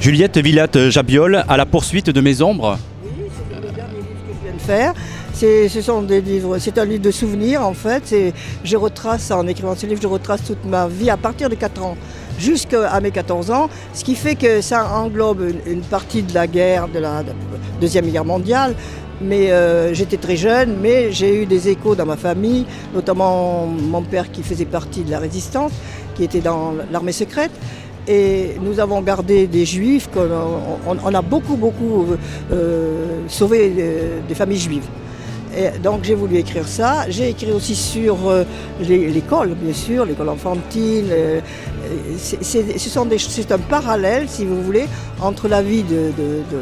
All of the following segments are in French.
Juliette Villatte-Jabiol, à la poursuite de mes ombres. Oui, c'est le dernier livre que je viens de faire. Ce sont des livres, c'est un livre de souvenirs en fait. Je retrace, en écrivant ce livre, je retrace toute ma vie à partir de 4 ans jusqu'à mes 14 ans, ce qui fait que ça englobe une partie de la guerre, de la Deuxième Guerre mondiale. Mais j'étais très jeune, mais j'ai eu des échos dans ma famille, notamment mon père qui faisait partie de la résistance, qui était dans l'armée secrète. Et nous avons gardé des juifs, on a beaucoup sauvé des familles juives. Et donc j'ai voulu écrire ça. J'ai écrit aussi sur l'école, bien sûr, l'école enfantine. C'est un parallèle, si vous voulez, entre la vie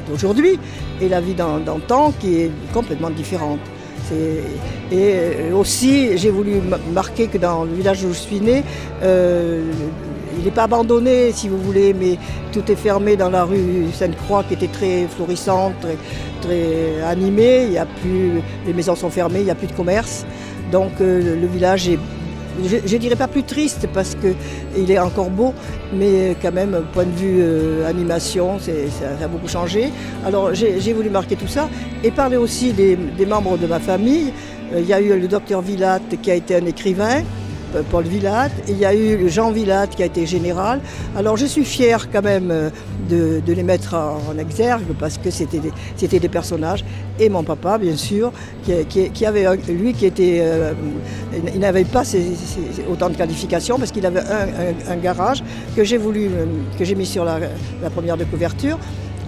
d'aujourd'hui et la vie d'antan qui est complètement différente. Et aussi, j'ai voulu marquer que dans le village où je suis née, il n'est pas abandonné, si vous voulez, mais tout est fermé dans la rue Sainte-Croix qui était très florissante, très animée. Il y a plus, les maisons sont fermées, il n'y a plus de commerce. Donc le village est, je ne dirais pas plus triste parce qu'il est encore beau, mais quand même, point de vue animation, ça a beaucoup changé. Alors j'ai voulu marquer tout ça et parler aussi des membres de ma famille. Il y a eu le docteur Villatte qui a été un écrivain, Paul Villatte, et il y a eu Jean Villatte qui a été général. Alors je suis fière quand même de les mettre en exergue parce que c'était des personnages. Et mon papa, bien sûr, qui avait, lui, qui était, il n'avait pas autant de qualifications parce qu'il avait un garage que j'ai mis sur la première de couverture.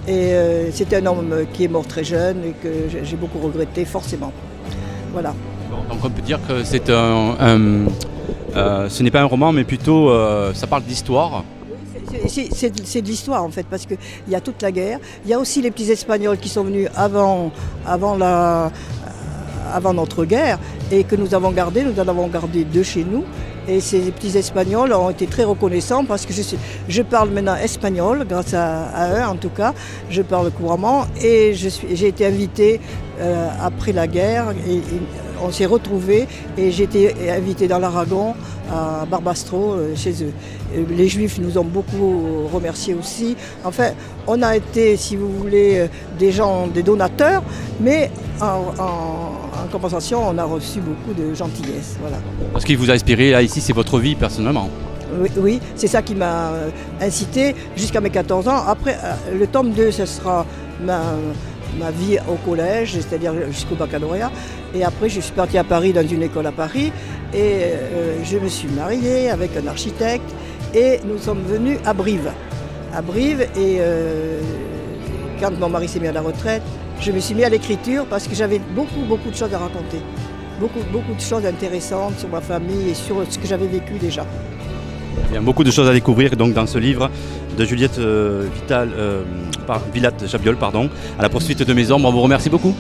Et c'était un homme qui est mort très jeune et que j'ai beaucoup regretté, forcément. Voilà. Donc on peut dire que c'est ce n'est pas un roman, mais plutôt ça parle d'histoire. C'est de l'histoire en fait, parce qu'il y a toute la guerre. Il y a aussi les petits Espagnols qui sont venus avant notre guerre et que nous avons gardés. Nous en avons gardé 2 chez nous. Et ces petits Espagnols ont été très reconnaissants parce que je parle maintenant espagnol, grâce à eux en tout cas. Je parle couramment et j'ai été invitée après la guerre. Et on s'est retrouvés et j'ai été invitée dans l'Aragon, à Barbastro, chez eux. Les Juifs nous ont beaucoup remerciés aussi. Enfin, on a été, si vous voulez, des donateurs, mais en compensation, on a reçu beaucoup de gentillesse. Voilà. Ce qui vous a inspiré là, ici, c'est votre vie personnellement. Oui, c'est ça qui m'a incité jusqu'à mes 14 ans. Après, le tome 2, ce sera ma vie au collège, c'est-à-dire jusqu'au baccalauréat. Et après, je suis partie à Paris, dans une école à Paris. Et je me suis mariée avec un architecte. Et nous sommes venus à Brive. Et quand mon mari s'est mis à la retraite, je me suis mis à l'écriture parce que j'avais beaucoup de choses à raconter. Beaucoup de choses intéressantes sur ma famille et sur ce que j'avais vécu déjà. Il y a beaucoup de choses à découvrir donc, dans ce livre de Juliette Villatte-Jabiol, à la poursuite de mes ombres. On vous remercie beaucoup.